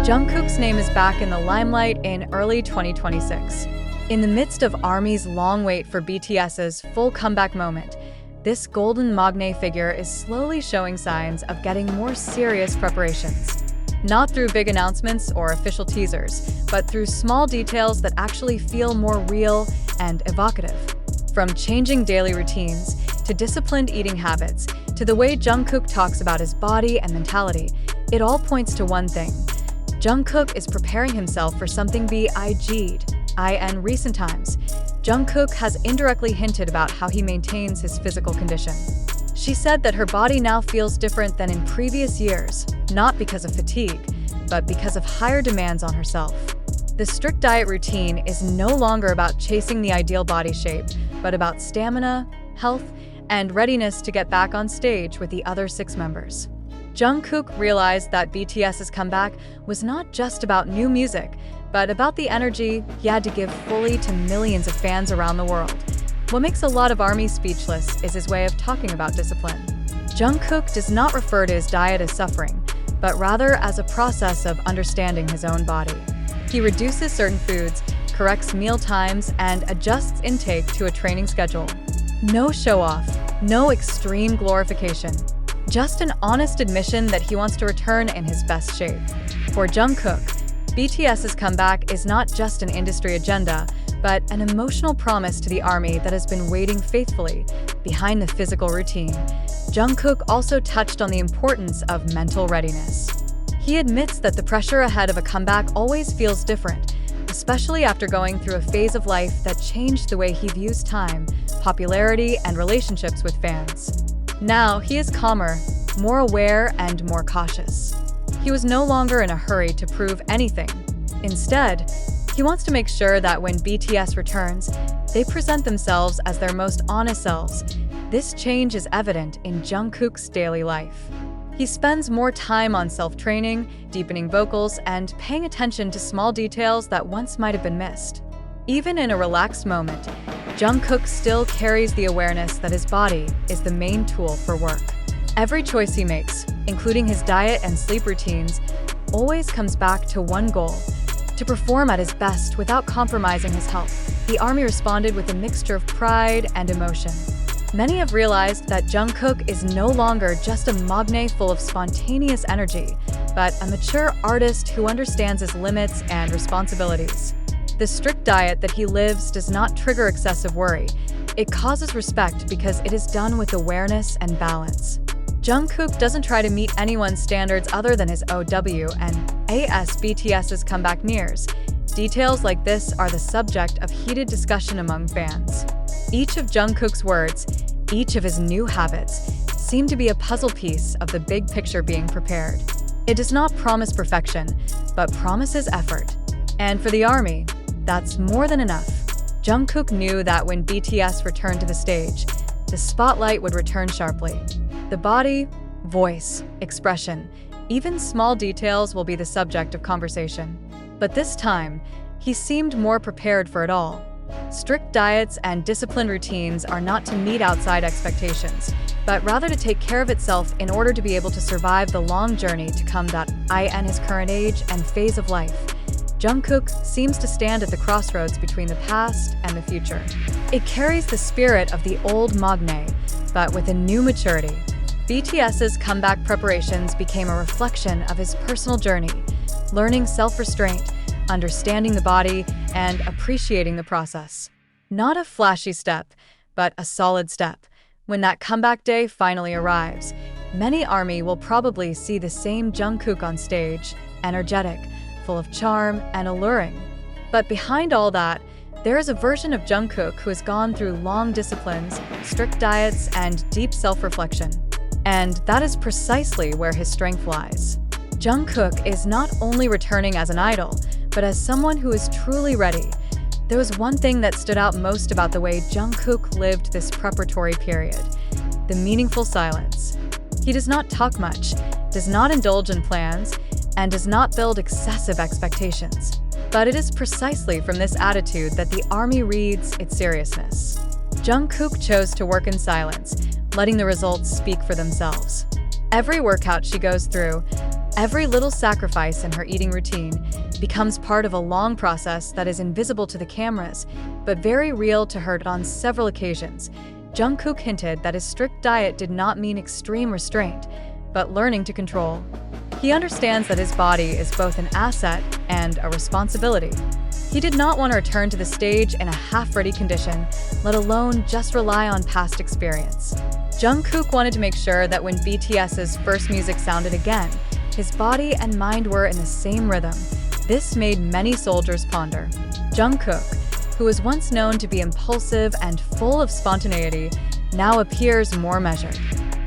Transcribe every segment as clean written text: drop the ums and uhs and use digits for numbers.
Jungkook's name is back in the limelight in early 2026. In the midst of ARMY's long wait for BTS's full comeback moment, this golden magne figure is slowly showing signs of getting more serious preparations. Not through big announcements or official teasers, but through small details that actually feel more real and evocative. From changing daily routines, to disciplined eating habits, to the way Jungkook talks about his body and mentality, it all points to one thing. Jungkook is preparing himself for something big'd. In recent times, Jungkook has indirectly hinted about how he maintains his physical condition. She said that her body now feels different than in previous years, not because of fatigue, but because of higher demands on herself. The strict diet routine is no longer about chasing the ideal body shape, but about stamina, health, and readiness to get back on stage with the other 6 members. Jungkook realized that BTS's comeback was not just about new music, but about the energy he had to give fully to millions of fans around the world. What makes a lot of ARMY speechless is his way of talking about discipline. Jungkook does not refer to his diet as suffering, but rather as a process of understanding his own body. He reduces certain foods, corrects meal times, and adjusts intake to a training schedule. No show-off, no extreme glorification. Just an honest admission that he wants to return in his best shape. For Jungkook, BTS's comeback is not just an industry agenda, but an emotional promise to the ARMY that has been waiting faithfully behind the physical routine. Jungkook also touched on the importance of mental readiness. He admits that the pressure ahead of a comeback always feels different, especially after going through a phase of life that changed the way he views time, popularity, and relationships with fans. Now, he is calmer, more aware, and more cautious. He was no longer in a hurry to prove anything. Instead, he wants to make sure that when BTS returns, they present themselves as their most honest selves. This change is evident in Jungkook's daily life. He spends more time on self-training, deepening vocals, and paying attention to small details that once might have been missed. Even in a relaxed moment, Jungkook still carries the awareness that his body is the main tool for work. Every choice he makes, including his diet and sleep routines, always comes back to one goal: to perform at his best without compromising his health. The ARMY responded with a mixture of pride and emotion. Many have realized that Jungkook is no longer just a magne full of spontaneous energy, but a mature artist who understands his limits and responsibilities. The strict diet that he lives does not trigger excessive worry. It causes respect because it is done with awareness and balance. Jungkook doesn't try to meet anyone's standards other than his OW and as BTS's comeback nears. Details like this are the subject of heated discussion among fans. Each of Jungkook's words, each of his new habits, seem to be a puzzle piece of the big picture being prepared. It does not promise perfection, but promises effort. And for the ARMY, that's more than enough. Jungkook knew that when BTS returned to the stage, the spotlight would return sharply. The body, voice, expression, even small details will be the subject of conversation. But this time, he seemed more prepared for it all. Strict diets and disciplined routines are not to meet outside expectations, but rather to take care of itself in order to be able to survive the long journey to come that in his current age and phase of life. Jungkook seems to stand at the crossroads between the past and the future. It carries the spirit of the old magne, but with a new maturity. BTS's comeback preparations became a reflection of his personal journey, learning self-restraint, understanding the body, and appreciating the process. Not a flashy step, but a solid step. When that comeback day finally arrives, many ARMY will probably see the same Jungkook on stage, energetic, full of charm, and alluring. But behind all that, there is a version of Jungkook who has gone through long disciplines, strict diets, and deep self-reflection. And that is precisely where his strength lies. Jungkook is not only returning as an idol, but as someone who is truly ready. There was one thing that stood out most about the way Jungkook lived this preparatory period: the meaningful silence. He does not talk much, does not indulge in plans, and does not build excessive expectations. But it is precisely from this attitude that the ARMY reads its seriousness. Jungkook chose to work in silence, letting the results speak for themselves. Every workout she goes through, Every little sacrifice in her eating routine becomes part of a long process that is invisible to the cameras, but very real to her. On several occasions, Jungkook hinted that his strict diet did not mean extreme restraint, but learning to control. He understands that his body is both an asset and a responsibility. He did not want to return to the stage in a half-ready condition, let alone just rely on past experience. Jungkook wanted to make sure that when BTS's first music sounded again, his body and mind were in the same rhythm. This made many soldiers ponder. Jungkook, who was once known to be impulsive and full of spontaneity, now appears more measured.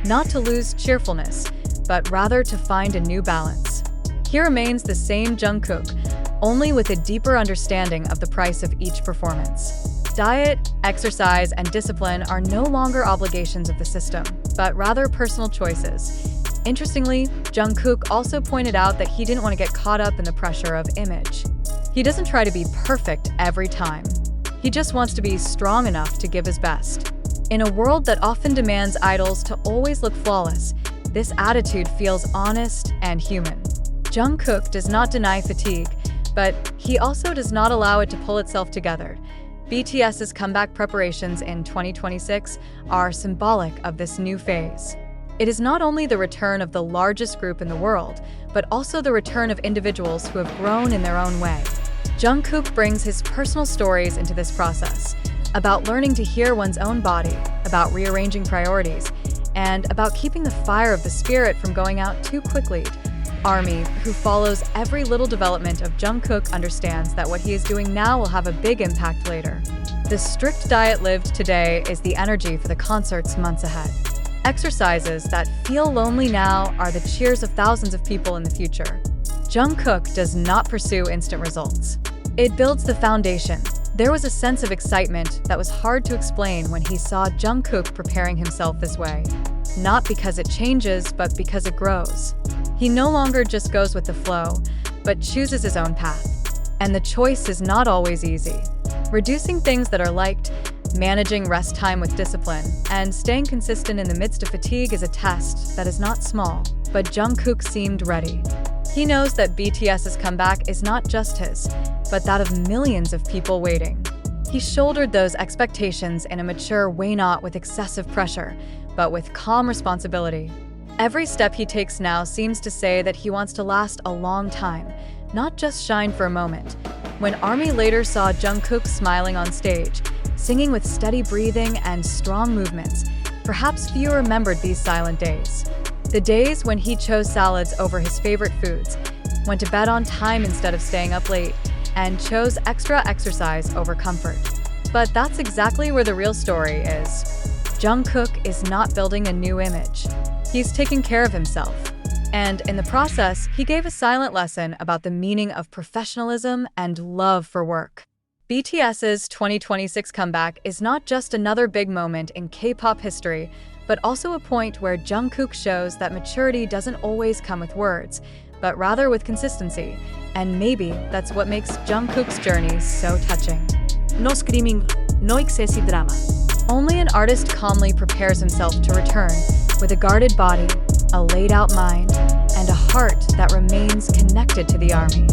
Not to lose cheerfulness, but rather to find a new balance. He remains the same Jungkook, only with a deeper understanding of the price of each performance. Diet, exercise, and discipline are no longer obligations of the system, but rather personal choices. Interestingly, Jungkook also pointed out that he didn't want to get caught up in the pressure of image. He doesn't try to be perfect every time. He just wants to be strong enough to give his best. In a world that often demands idols to always look flawless, this attitude feels honest and human. Jungkook does not deny fatigue, but he also does not allow it to pull itself together. BTS's comeback preparations in 2026 are symbolic of this new phase. It is not only the return of the largest group in the world, but also the return of individuals who have grown in their own way. Jungkook brings his personal stories into this process, about learning to hear one's own body, about rearranging priorities, and about keeping the fire of the spirit from going out too quickly. ARMY, who follows every little development of Jungkook, understands that what he is doing now will have a big impact later. The strict diet lived today is the energy for the concerts months ahead. Exercises that feel lonely now are the cheers of thousands of people in the future. Jungkook does not pursue instant results. It builds the foundation. There was a sense of excitement that was hard to explain when he saw Jungkook preparing himself this way. Not because it changes, but because it grows. He no longer just goes with the flow, but chooses his own path. And the choice is not always easy. Reducing things that are liked, managing rest time with discipline, and staying consistent in the midst of fatigue is a test that is not small, but Jungkook seemed ready. He knows that BTS's comeback is not just his, but that of millions of people waiting. He shouldered those expectations in a mature way, not with excessive pressure, but with calm responsibility. Every step he takes now seems to say that he wants to last a long time, not just shine for a moment. When ARMY later saw Jungkook smiling on stage, singing with steady breathing and strong movements, perhaps few remembered these silent days. The days when he chose salads over his favorite foods, went to bed on time instead of staying up late, and chose extra exercise over comfort. But that's exactly where the real story is. Jungkook is not building a new image. He's taking care of himself. And in the process, he gave a silent lesson about the meaning of professionalism and love for work. BTS's 2026 comeback is not just another big moment in K-pop history, but also a point where Jungkook shows that maturity doesn't always come with words, but rather with consistency. And maybe that's what makes Jungkook's journey so touching. No screaming, no excessive drama. Only an artist calmly prepares himself to return, with a guarded body, a laid-out mind, and a heart that remains connected to the ARMY.